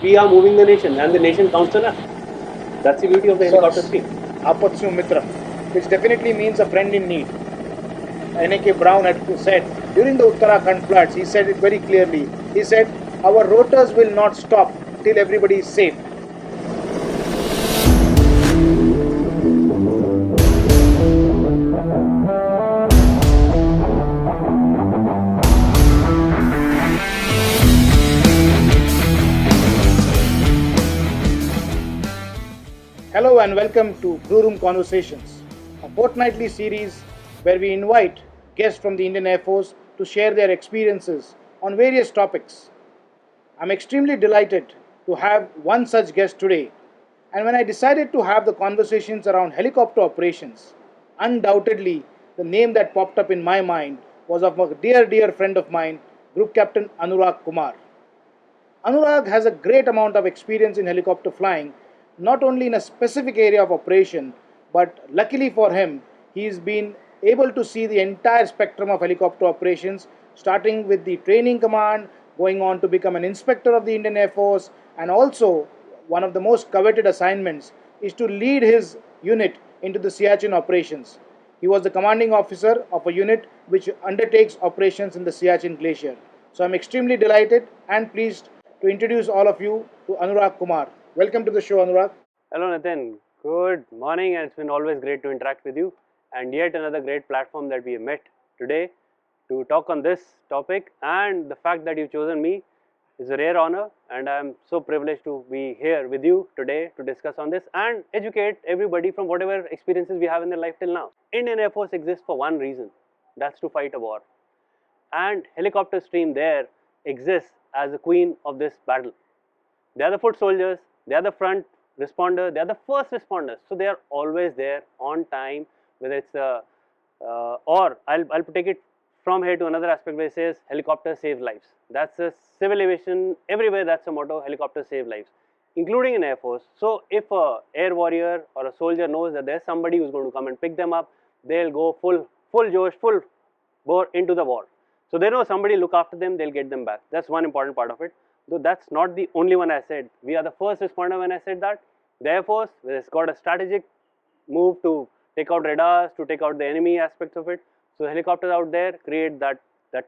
we are moving the nation and the nation counts on us. That's the beauty of the helicopter scheme. Apatsu Mitram, which definitely means a friend in need. N.A.K. Brown had said during the Uttarakhand floods, he said it very clearly. He said, our rotors will not stop till everybody is safe. Hello and welcome to Blue Room Conversations, a fortnightly series where we invite guests from the Indian Air Force to share their experiences on various topics. I'm extremely delighted to have one such guest today, and when I decided to have the conversations around helicopter operations, undoubtedly the name that popped up in my mind was of a dear friend of mine, Group Captain Anurag Kumar. Anurag has a great amount of experience in helicopter flying, not only in a specific area of operation, but luckily for him, he's been able to see the entire spectrum of helicopter operations, starting with the training command, going on to become an inspector of the Indian Air Force, and also one of the most coveted assignments is to lead his unit into the Siachen operations. He was the commanding officer of a unit which undertakes operations in the Siachen Glacier. So I'm extremely delighted and pleased to introduce all of you to Anurag Kumar. Welcome to the show, Anurag. Hello Nathan, good morning, and it's been always great to interact with you, and yet another great platform that we have met today to talk on this topic. And the fact that you've chosen me is a rare honor, and I'm so privileged to be here with you today to discuss on this and educate everybody from whatever experiences we have in their life till now. Indian Air Force exists for one reason, that's to fight a war, and helicopter stream there exists as the queen of this battle. They are the foot soldiers, they are the front responder, they are the first responders. So they are always there on time, whether it's or I'll take it from here to another aspect where it says helicopters save lives. That's a civil aviation, everywhere that's a motto, helicopters save lives, including in Air Force. So if a air warrior or a soldier knows that there's somebody who's going to come and pick them up, they'll go full Josh, full bore into the war. So they know somebody look after them, they'll get them back. That's one important part of it. Though that's not the only one I said. We are the first responder when I said that. The Air Force has got a strategic move to take out radars, to take out the enemy aspects of it. So the helicopters out there create that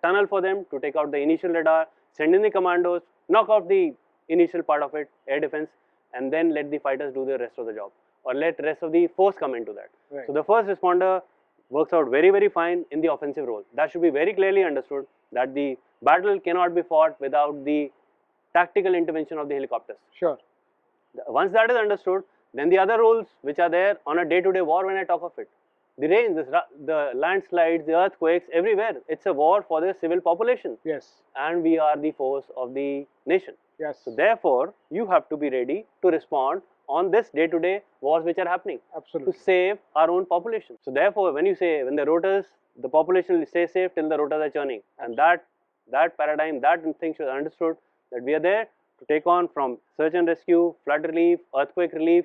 tunnel for them to take out the initial radar, send in the commandos, knock out the initial part of it, air defense, and then let the fighters do the rest of the job, or let the rest of the force come into that. Right. So the first responder works out very fine in the offensive role. That should be very clearly understood, that the battle cannot be fought without the tactical intervention of the helicopters. Sure. Once that is understood, then the other roles which are there on a day-to-day war, when I talk of it, the rains, the landslides, the earthquakes, everywhere, it's a war for the civil population. Yes. And we are the force of the nation. Yes. So therefore, you have to be ready to respond on this day-to-day wars which are happening. Absolutely. To save our own population. So therefore, when you say, when the rotors, the population will stay safe till the rotors are churning. And that paradigm, that thing should be understood, that we are there to take on from search and rescue, flood relief, earthquake relief,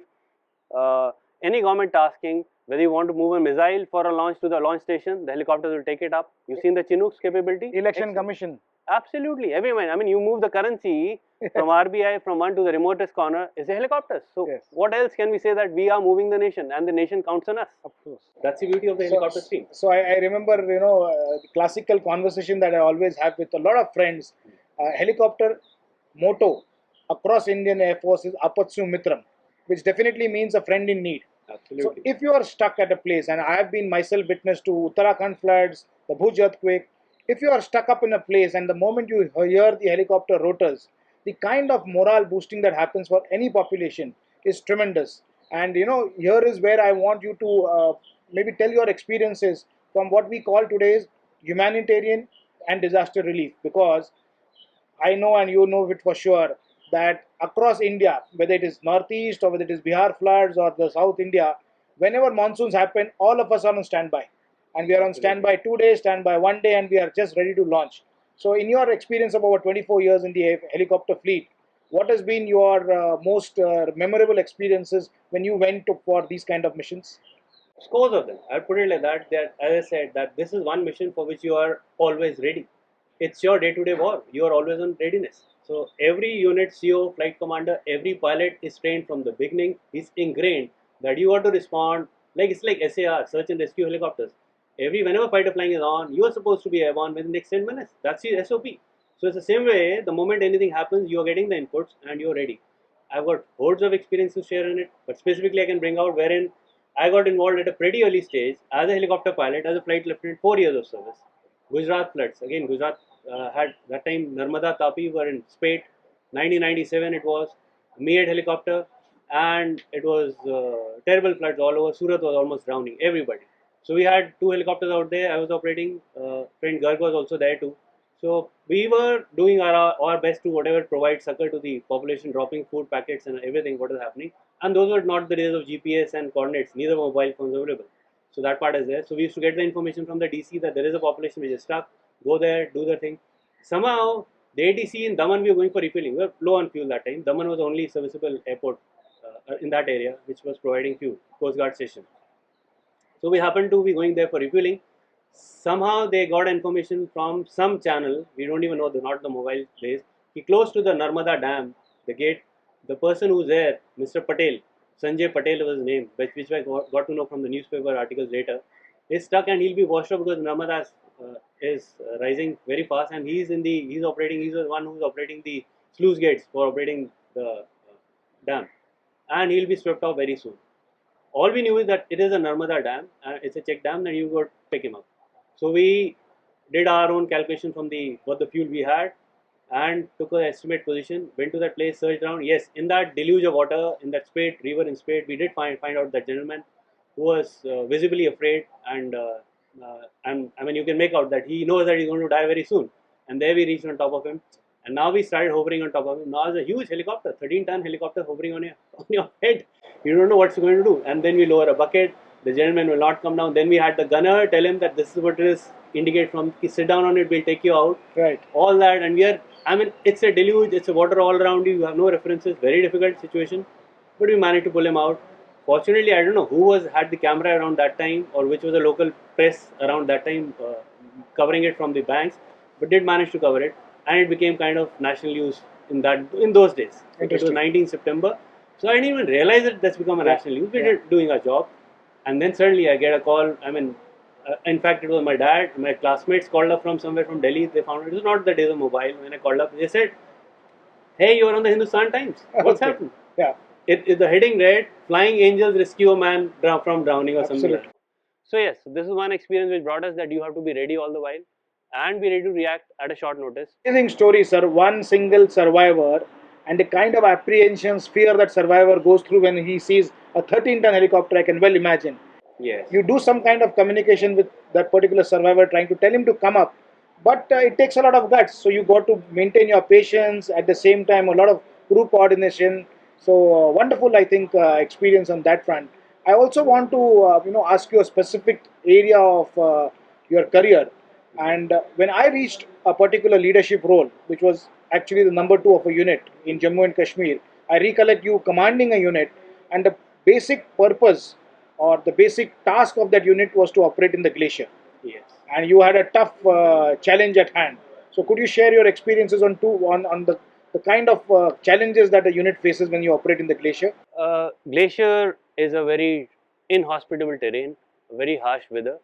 any government tasking. Whether you want to move a missile for a launch to the launch station, the helicopters will take it up. You've seen the Chinook's capability. Election Commission. Absolutely, everyone. I mean, you move the currency from RBI from one to the remotest corner is a helicopter. So yes. What else can we say that we are moving the nation and the nation counts on us? Of course. That's the beauty of the helicopter scheme. So I remember, the classical conversation that I always have with a lot of friends. Helicopter motto across Indian Air Force is Apatsu Mitram, which definitely means a friend in need. Absolutely. So if you are stuck at a place, and I have been myself witness to Uttarakhand floods, the Bhuj earthquake, if you are stuck up in a place and the moment you hear the helicopter rotors, the kind of morale boosting that happens for any population is tremendous. And here is where I want you to maybe tell your experiences from what we call today's humanitarian and disaster relief, because I know and you know it for sure that across India, whether it is Northeast or whether it is Bihar floods or the South India, whenever monsoons happen, all of us are on standby. And we are on standby 2 days, standby 1 day, and we are just ready to launch. So in your experience of over 24 years in the helicopter fleet, what has been your most memorable experiences when you went for these kind of missions? Scores of them. I put it like that. That, as I said, that this is one mission for which you are always ready. It's your day-to-day war. You are always on readiness. So every unit CO, flight commander, every pilot is trained from the beginning. He's ingrained that you got to respond like it's like SAR, search and rescue helicopters. Whenever fighter flying is on, you are supposed to be airborne within the next 10 minutes. That's your SOP. So it's the same way. The moment anything happens, you are getting the inputs and you're ready. I've got hordes of experience to share in it, but specifically I can bring out wherein I got involved at a pretty early stage as a helicopter pilot, as a flight lieutenant, 4 years of service. Gujarat floods. Again, Gujarat had that time Narmada Tapi were in spate. 1997 it was. Me had helicopter, and it was terrible floods all over. Surat was almost drowning. Everybody. So we had two helicopters out there. I was operating. Friend Garg was also there too. So we were doing our best to whatever provide succor to the population, dropping food packets and everything what is happening. And those were not the days of GPS and coordinates. Neither mobile phones available. So that part is there. So we used to get the information from the DC that there is a population which is stuck. Go there, do the thing. Somehow the ATC in Daman we were going for refilling. We were low on fuel that time. Daman was the only serviceable airport in that area which was providing fuel, Coast Guard station. So we happened to be going there for refueling. Somehow they got information from some channel. We don't even know not the mobile place. He close to the Narmada Dam, the gate. The person who's there, Mr. Patel, Sanjay Patel was his name, which I got to know from the newspaper articles later, is stuck and he'll be washed up because Narmada is rising very fast and he's operating. He's the one who's operating the sluice gates for operating the dam, and he'll be swept off very soon. All we knew is that it is a Narmada dam, it's a check dam, and you got to pick him up. So we did our own calculation from what the fuel we had and took an estimate position, went to that place, searched around. Yes, in that deluge of water, in that spade, river in spade, we did find out that gentleman who was visibly afraid and I mean you can make out that he knows that he's going to die very soon. And there we reached on top of him. And now we started hovering on top of him. Now it's a huge helicopter, 13-ton helicopter hovering on your head. You don't know what's going to do. And then we lower a bucket. The gentleman will not come down. Then we had the gunner tell him that this is what it is. Indicate from, sit down on it, we'll take you out. Right. All that. And it's a deluge. It's a water all around you. You have no references. Very difficult situation. But we managed to pull him out. Fortunately, I don't know who had the camera around that time or which was the local press around that time covering it from the banks. But did manage to cover it. And it became kind of national news in those days. It was 19 September. So I didn't even realize that that's become a national news. We did doing our job. And then suddenly I get a call. In fact, it was my dad. My classmates called up from somewhere from Delhi. They found it was not the days of mobile. When I called up, they said, "Hey, you are on the Hindustan Times. What's happened?" Yeah. The heading read, "Flying Angels Rescue a Man from Drowning" or something like that. So yes, this is one experience which brought us that you have to be ready all the while and be ready to react at a short notice. Amazing story, sir. One single survivor and the kind of apprehensions, fear that survivor goes through when he sees a 13-ton helicopter, I can well imagine. Yes. You do some kind of communication with that particular survivor, trying to tell him to come up, but it takes a lot of guts. So you got to maintain your patience at the same time, a lot of group coordination. So wonderful, I think, experience on that front. I also want to, ask you a specific area of your career. And when I reached a particular leadership role, which was actually the number 2 of a unit in Jammu and Kashmir, I recollect you commanding a unit, and the basic purpose or the basic task of that unit was to operate in the glacier. Yes. And you had a tough challenge at hand. So could you share your experiences on the kind of challenges that a unit faces when you operate in the glacier? Glacier is a very inhospitable terrain, very harsh weather.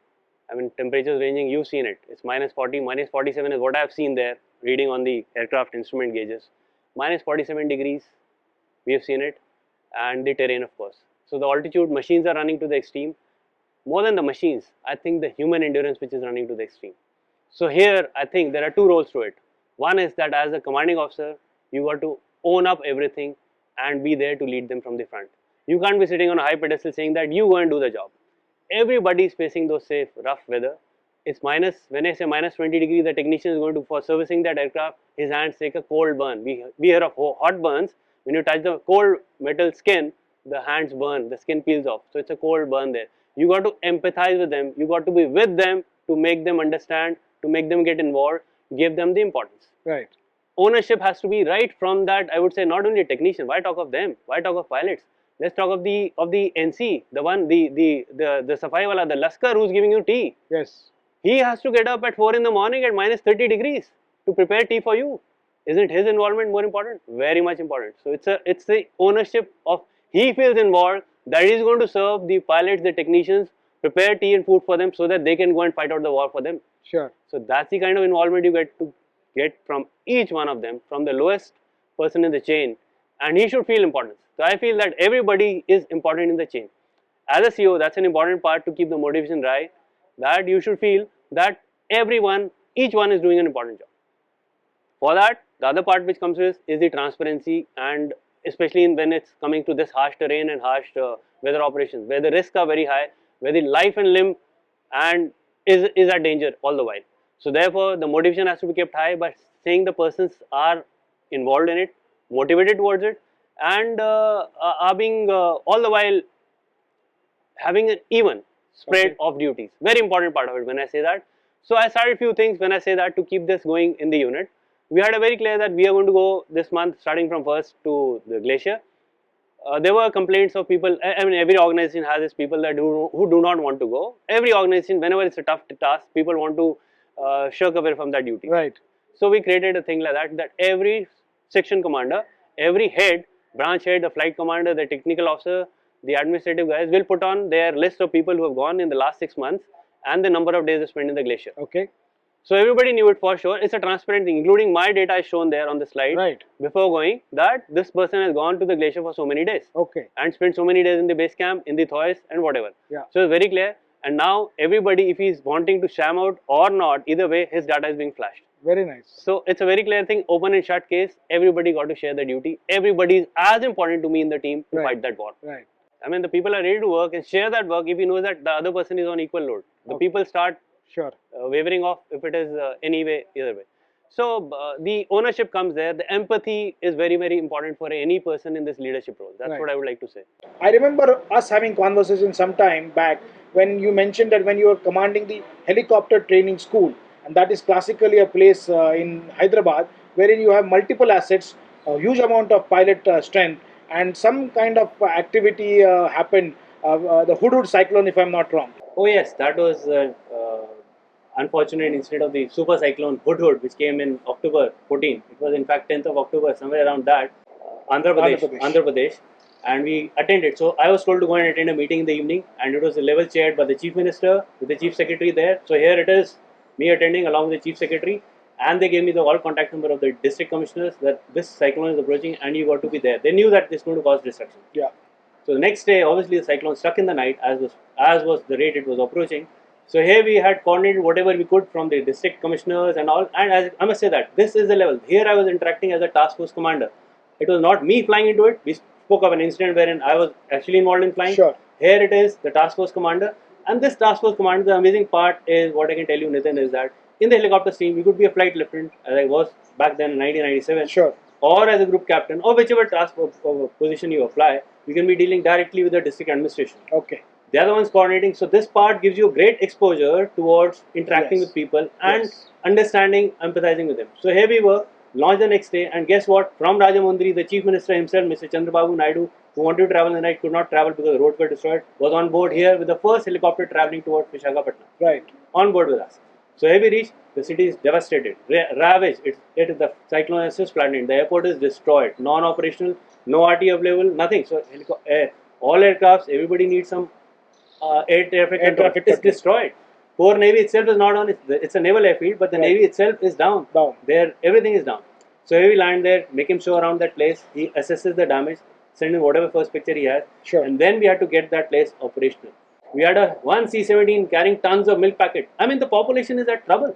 Temperatures ranging, you've seen it. It's minus 40, minus 47 is what I've seen there, reading on the aircraft instrument gauges. Minus 47 degrees, we have seen it, and the terrain, of course. So the altitude, machines are running to the extreme. More than the machines, I think the human endurance which is running to the extreme. So here, I think there are two roles to it. One is that as a commanding officer, you got to own up everything and be there to lead them from the front. You can't be sitting on a high pedestal saying that you go and do the job. Everybody is facing those safe, rough weather. It's minus, when I say minus 20 degrees, the technician is going to, for servicing that aircraft, his hands take a cold burn. We hear of hot burns. When you touch the cold metal skin, the hands burn, the skin peels off. So it's a cold burn there. You got to empathize with them. You got to be with them to make them understand, to make them get involved, give them the importance. Right. Ownership has to be right from that. I would say not only technician. Why talk of them? Why talk of pilots? Let's talk of the NC, the one, the Safai wala, the Laskar who's giving you tea. Yes. He has to get up at 4 in the morning at minus 30 degrees to prepare tea for you. Isn't his involvement more important? Very much important. So it's the ownership of, he feels involved that he's going to serve the pilots, the technicians, prepare tea and food for them so that they can go and fight out the war for them. Sure. So that's the kind of involvement you get from each one of them, from the lowest person in the chain, and he should feel importance. So I feel that everybody is important in the chain. As a CEO, that's an important part to keep the motivation high, that you should feel that everyone, each one is doing an important job. For that, the other part which comes with is the transparency, and especially when it's coming to this harsh terrain and harsh weather operations, where the risks are very high, where the life and limb and is at danger all the while. So therefore, the motivation has to be kept high by saying the persons are involved in it, motivated towards it, and are being all the while having an even spread of duties. Very important part of it when I say that. So I started few things when I say that to keep this going in the unit. We had a very clear that we are going to go this month starting from 1st to the glacier. There were complaints of people. I mean, every organization has its people that who do not want to go. Every organization, whenever it's a tough task, people want to shirk away from that duty. Right. So we created a thing like that every section commander, every head, branch head, the flight commander, the technical officer, the administrative guys will put on their list of people who have gone in the last 6 months and the number of days they spent in the glacier. Okay. So everybody knew it for sure. It's a transparent thing, including my data is shown there on the slide. Right. Before going, that this person has gone to the glacier for so many days. Okay. And spent so many days in the base camp, in the Thois and whatever. Yeah. So it's very clear. And now everybody, if he's wanting to sham out or not, either way, his data is being flashed. Very nice. So it's a very clear thing, open and shut case, everybody got to share the duty. Everybody is as important to me in the team to fight that war. Right. I mean, the people are ready to work and share that work if he knows that the other person is on equal load. The people start wavering off if it is any way, either way. So the ownership comes there. The empathy is very, very important for any person in this leadership role. That's what I would like to say. I remember us having conversation some time back when you mentioned that when you were commanding the helicopter training school, and that is classically a place in Hyderabad wherein you have multiple assets, a huge amount of pilot strength, and some kind of activity happened, the Hudhud cyclone, if I'm not wrong. Oh yes, that was unfortunate incident of the super cyclone Hudhud, which came in October 14. It was in fact 10th of October, somewhere around that, Andhra Pradesh, and we attended. So I was told to go and attend a meeting in the evening, and it was a level chaired by the Chief Minister with the Chief Secretary there. So here it is, me attending along with the Chief Secretary, and they gave me the all contact number of the district commissioners that this cyclone is approaching and you got to be there. They knew that this is going to cause destruction. Yeah. So the next day, obviously the cyclone struck in the night as was the rate it was approaching. So here we had coordinated whatever we could from the district commissioners and all. And as I must say that this is the level. Here I was interacting as a task force commander. It was not me flying into it. We spoke of an incident wherein I was actually involved in flying. Sure. Here it is, the task force commander. And this task force commander, the amazing part is what I can tell you, Nitin, is that in the helicopter team, you could be a flight lieutenant, as I was back then in 1997. Sure. Or as a group captain, or whichever task or position you apply, you can be dealing directly with the district administration. Okay. The other one's coordinating. So this part gives you great exposure towards interacting with people and understanding, empathizing with them. So here we were, launched the next day, and guess what? From Rajamundry, the Chief Minister himself, Mr. Chandrababu Naidu, who wanted to travel in the night, could not travel because the roads were destroyed, was on board here with the first helicopter traveling towards Visakhapatnam. Right. On board with us. So here we reached, the city is devastated, ravaged. The cyclone has just flattened. The airport is destroyed, non-operational, no RT available, nothing. So all aircrafts, everybody needs some air traffic control. It's destroyed. Poor Navy itself is not on. It's a naval airfield, but the Navy itself is down. There, everything is down. So here we land there, make him show around that place. He assesses the damage, send him whatever first picture he has, and then we had to get that place operational. We had one C-17 carrying tons of milk packet. I mean, the population is at trouble.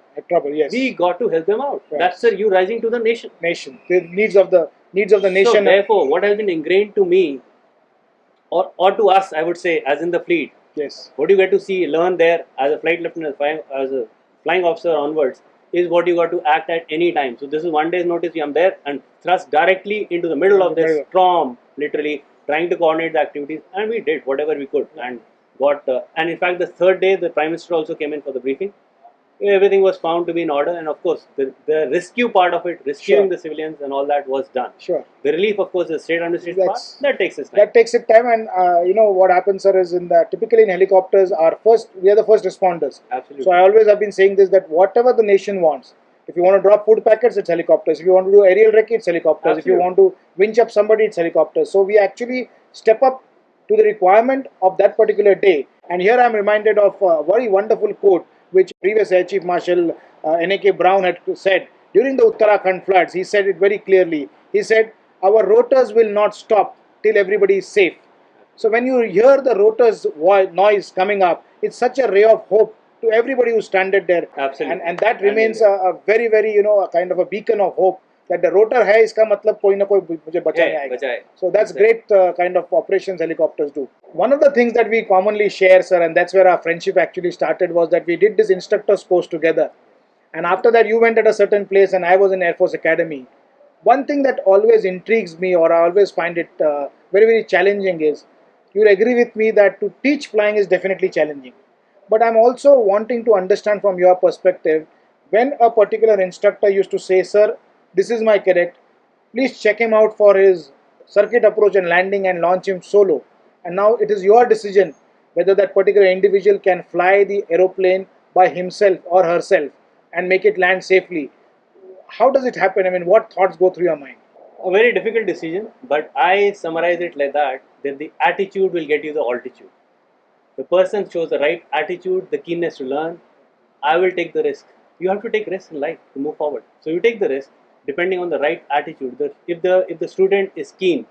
Yes. We got to help them out. That's you rising to the nation. The needs of the nation. So therefore, what has been ingrained to me, or to us, I would say, as in the fleet. Yes. What you get to learn there as a flight lieutenant, as a flying officer onwards, is what you got to act at any time. So this is one day's notice. I'm there and thrust directly into the middle of this storm, literally trying to coordinate the activities, and we did whatever we could and got. And in fact, the third day, the Prime Minister also came in for the briefing. Everything was found to be in order, and of course, the rescue part of it, rescuing the civilians and all that was done. Sure. The relief, of course, the state administration part, that takes its time. That takes its time, and you know what happens, sir, is typically in helicopters, we are the first responders. Absolutely. So I always have been saying this, that whatever the nation wants, If you want to drop food packets, it's helicopters. If you want to do aerial recce, it's helicopters. If you want to winch up somebody, it's helicopters. So we actually step up to the requirement of that particular day. And here I'm reminded of a very wonderful quote which previous Air Chief Marshal N.A.K. Brown had said during the Uttarakhand floods. He said it very clearly. He said, "Our rotors will not stop till everybody is safe." So when you hear the rotor's noise coming up, it's such a ray of hope to everybody who stranded there. Absolutely. And that remains a very, very, a kind of a beacon of hope that the rotor hai, iska matlab koi na koi mujhe bachane aayega. So that's great kind of operations helicopters do. One of the things that we commonly share, sir, and that's where our friendship actually started, was that we did this instructor's course together. And after that, you went at a certain place and I was in Air Force Academy. One thing that always intrigues me, or I always find it very, very challenging, is you'll agree with me that to teach flying is definitely challenging. But I'm also wanting to understand from your perspective, when a particular instructor used to say, "Sir, this is my cadet, please check him out for his circuit approach and landing and launch him solo." And now it is your decision whether that particular individual can fly the aeroplane by himself or herself and make it land safely. How does it happen? I mean, what thoughts go through your mind? A very difficult decision, but I summarize it like that the attitude will get you the altitude. The person shows the right attitude, the keenness to learn. I will take the risk. You have to take risks in life to move forward. So you take the risk depending on the right attitude. If the student is keen,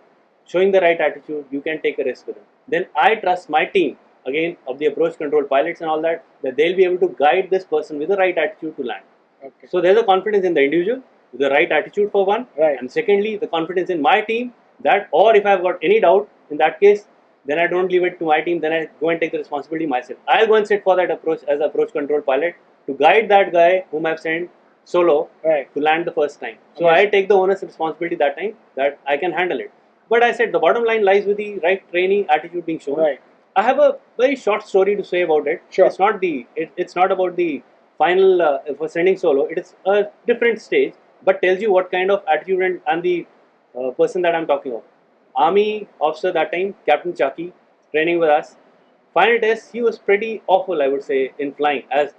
showing the right attitude, you can take a risk with him. Then I trust my team, again, of the approach control pilots and all that they'll be able to guide this person with the right attitude to land. Okay. So there's a confidence in the individual, the right attitude for one, right. And secondly, the confidence in my team that, or if I've got any doubt in that case, then I don't leave it to my team, then I go and take the responsibility myself. I'll go and sit for that approach as approach control pilot to guide that guy whom I've sent solo right. to land the first time. So I take the owner's responsibility that time that I can handle it. But I said the bottom line lies with the right trainee attitude being shown. Right. I have a very short story to say about it. Sure. It's not about the final for sending solo. It is a different stage, but tells you what kind of attitude and the person that I'm talking about. Army officer that time, Captain Chaki, training with us. Final test, he was pretty awful, I would say, in flying, as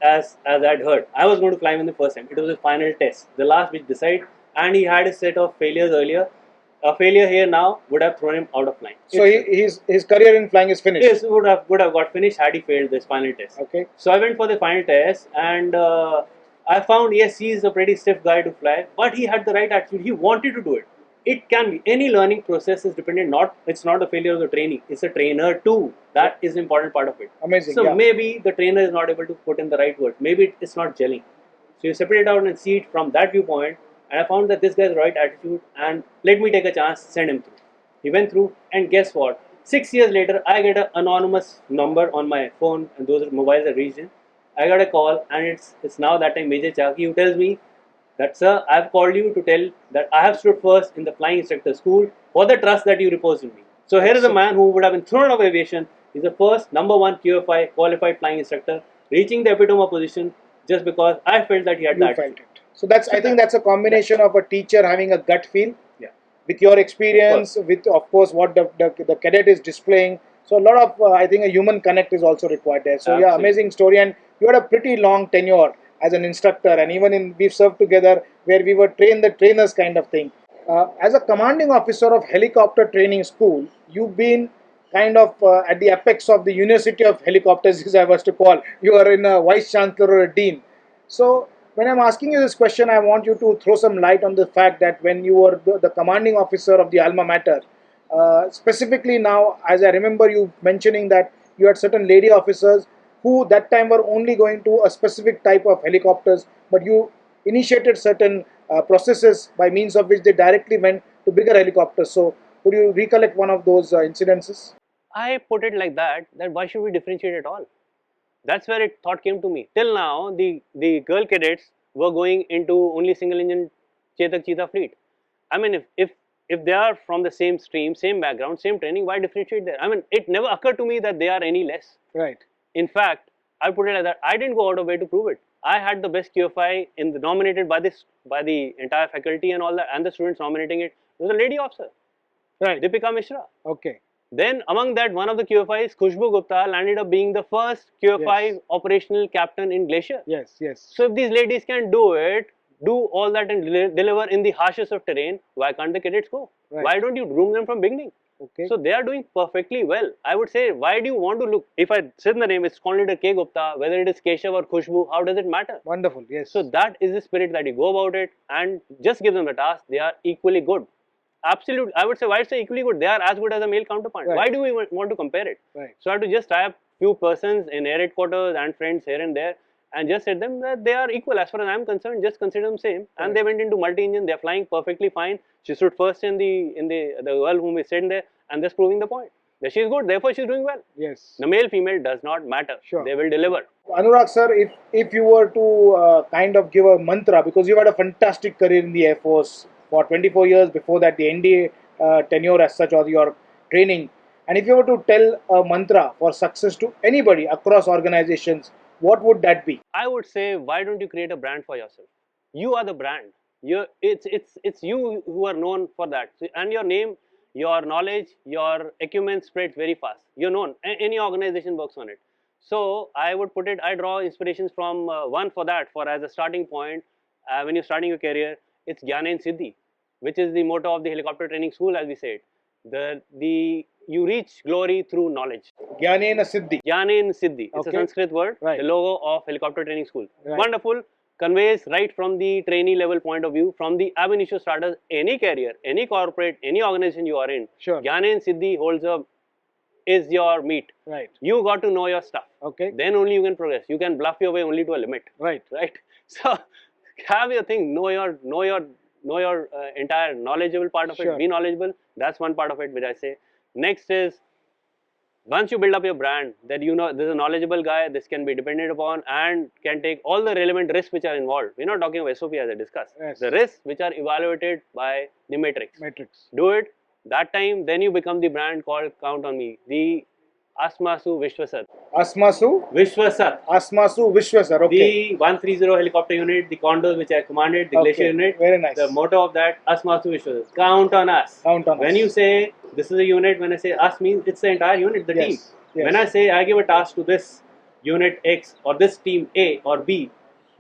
I'd heard. I was going to fly him in the first time. It was his final test, the last which decide, and he had a set of failures earlier. A failure here now would have thrown him out of flying. So his career in flying is finished. Yes, would have got finished had he failed this final test. Okay. So I went for the final test, and I found yes, he is a pretty stiff guy to fly, but he had the right attitude. He wanted to do it. It can be any learning process is dependent. It's not a failure of the training. It's a trainer too. That is an important part of it. Amazing. So maybe the trainer is not able to put in the right word. Maybe it's not gelling. So you separate it out and see it from that viewpoint. And I found that this guy has the right attitude, and let me take a chance, send him through. He went through, and guess what? 6 years later, I get an anonymous number on my phone, and those mobiles are reached in. I got a call, and it's now that time Major Chaki who tells me that, "Sir, I have called you to tell that I have stood first in the flying instructor school for the trust that you repose in me." So here is a man who would have been thrown out of aviation. He's the first #1 QFI qualified flying instructor, reaching the epitome of position just because I felt that he had that. Felt it. So I think that's a combination of a teacher having a gut feel, with your experience, with of course what the cadet is displaying. So a lot of I think a human connect is also required there. So Absolutely. Amazing story, and you had a pretty long tenure as an instructor, and even we've served together where we were the trainers kind of thing. As a commanding officer of helicopter training school, you've been kind of at the apex of the University of Helicopters, as I was to call. You are in a vice chancellor or a dean. So when I'm asking you this question, I want you to throw some light on the fact that when you were the commanding officer of the alma mater, specifically now, as I remember you mentioning that you had certain lady officers who that time were only going to a specific type of helicopters, but you initiated certain processes by means of which they directly went to bigger helicopters. So could you recollect one of those incidences? I put it like that why should we differentiate at all? That's where it thought came to me. Till now, the girl cadets were going into only single engine Chetak Cheetah fleet. I mean, if they are from the same stream, same background, same training, why differentiate there? I mean, it never occurred to me that they are any less. Right. In fact, I put it like that. I didn't go out of way to prove it. I had the best QFI nominated by the entire faculty and all that, and the students nominating it. It was a lady officer, right? Deepika Mishra. Okay. Then among that, one of the QFIs, Khushbu Gupta, landed up being the first QFI operational captain in Glacier. Yes, yes. So if these ladies can do it, do all that and deliver in the harshest of terrain, why can't the cadets go? Right. Why don't you groom them from beginning? Okay. So they are doing perfectly well. I would say, why do you want to look? If I said the name, it's called it a K Gupta, whether it is Keshav or Khushbu, how does it matter? Wonderful. Yes. So that is the spirit that you go about it, and just give them the task. They are equally good. Absolutely, I would say, why say equally good? They are as good as a male counterpart. Right. Why do we want to compare it? Right. So I have to just tie up few persons in air headquarters and friends here and there, and just said them that they are equal as far as I am concerned. Just consider them same. And Right. they went into multi-engine. They are flying perfectly fine. She stood first in the girl whom we sent there, and just proving the point that she is good. Therefore, she is doing well. Yes. The male female does not matter. Sure. They will deliver. Anurag sir, if you were to kind of give a mantra, because you had a fantastic career in the Air Force for 24 years, before that the NDA tenure as such, or your training, and if you were to tell a mantra for success to anybody across organizations, what would that be? I would say, why don't you create a brand for yourself? You are the brand. It's you who are known for that. So, and your name, your knowledge, your acumen spreads very fast. You're known. Any organization works on it. So I would put it. I draw inspirations from one for that. For as a starting point, when you're starting your career, it's Gyanena Siddhi, which is the motto of the helicopter training school, as we say it. You reach glory through knowledge. Gyanena Siddhi. Gyanena Siddhi. It's Okay. a Sanskrit word, Right. the logo of helicopter training school. Right. Wonderful. Conveys right from the trainee level point of view, from the ab initio starters, any career, any corporate, any organization you are in. Sure. Gyanena Siddhi is your meat. Right. You got to know your stuff. Okay. Then only you can progress. You can bluff your way only to a limit. Right. Right. So have your thing. Know your entire knowledgeable part of Sure. it. Be knowledgeable. That's one part of it which I say. Next is, once you build up your brand, that you know this is a knowledgeable guy, this can be depended upon and can take all the relevant risks which are involved. We're not talking of SOP as I discussed. Yes. The risks which are evaluated by the matrix. Matrix. Do it. That time, then you become the brand called Count on Me. The Asmasu Vishwasat. Asmasu. Vishwasat. Asmasu Vishwasar. Okay. The 130 helicopter unit, the Condors which I commanded, the Glacier Okay. unit. Very nice. The motto of that, Asmasu Vishwasat. Count on us. Count on When us. you say this is a unit, when I say us means it's the entire unit, the Yes. team. Yes. When I say I give a task to this unit X or this team A or B,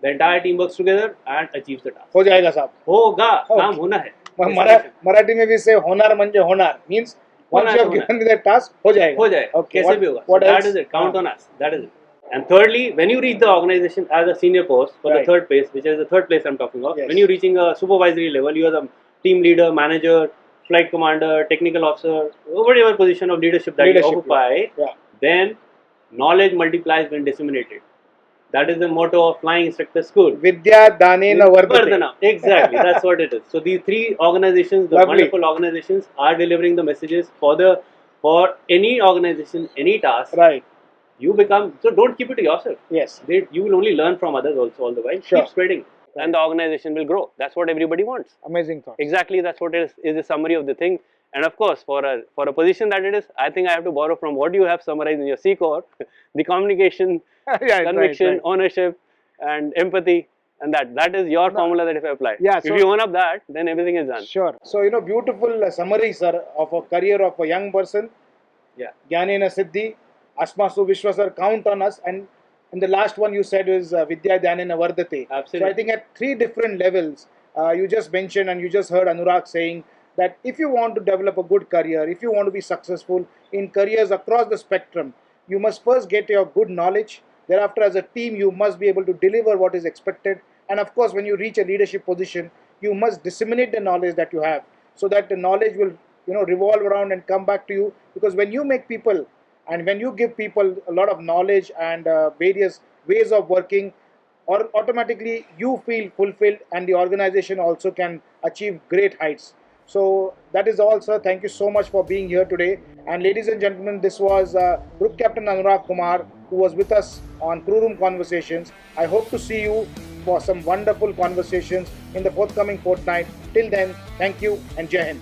the entire team works together and achieves the task. हो जाएगा साहब. होगा, Okay. काम होना है. मराठी में भी say होनार म्हणजे होनार, means once you have होनार. given me that task, हो जाएगा. हो जाए. Okay. कैसे भी होगा. What So else? that is it. Count on us. That is it. And thirdly, when you reach the organization as a senior post for Right. the third place, which is the third place I'm talking of, Yes. when you're reaching a supervisory level, you are the team leader, manager, flight commander, technical officer, whatever position of leadership that Leadership, you occupy, Yeah. then knowledge multiplies when disseminated. That is the motto of Flying Instructor School. Vidya Danena Vardhate. Vardhana. Exactly, that's what it is. So these three organizations, the Lovely. wonderful organizations, are delivering the messages for any organization, any task. Right. You become, so don't keep it to yourself. Yes. You will only learn from others also all the while. Sure. Keep spreading, and the organization will grow. That's what everybody wants. Amazing thought. Exactly, that's what is the summary of the thing. And of course, for a position that it is, I think I have to borrow from what you have summarized in your C core, the communication, conviction, right. ownership, and empathy, and that is your formula that if I apply. Yeah, If so- you own up that, then everything is done. Sure. So, beautiful summary, sir, of a career of a young person. Yeah. Gyanena Siddhi, Asmasu Vishwasar, count on us. And the last one you said is Vidya Dhanena Vardhate. Absolutely. So, I think at three different levels, you just mentioned and you just heard Anurag saying that if you want to develop a good career, if you want to be successful in careers across the spectrum, you must first get your good knowledge. Thereafter, as a team, you must be able to deliver what is expected. And of course, when you reach a leadership position, you must disseminate the knowledge that you have so that the knowledge will revolve around and come back to you. Because when you make people and when you give people a lot of knowledge and various ways of working, or automatically you feel fulfilled and the organization also can achieve great heights. So that is all, sir. Thank you so much for being here today. And ladies and gentlemen, this was Group Captain Anurag Kumar, who was with us on Crew Room Conversations. I hope to see you for some wonderful conversations in the forthcoming fortnight. Till then, thank you and Jai Hind.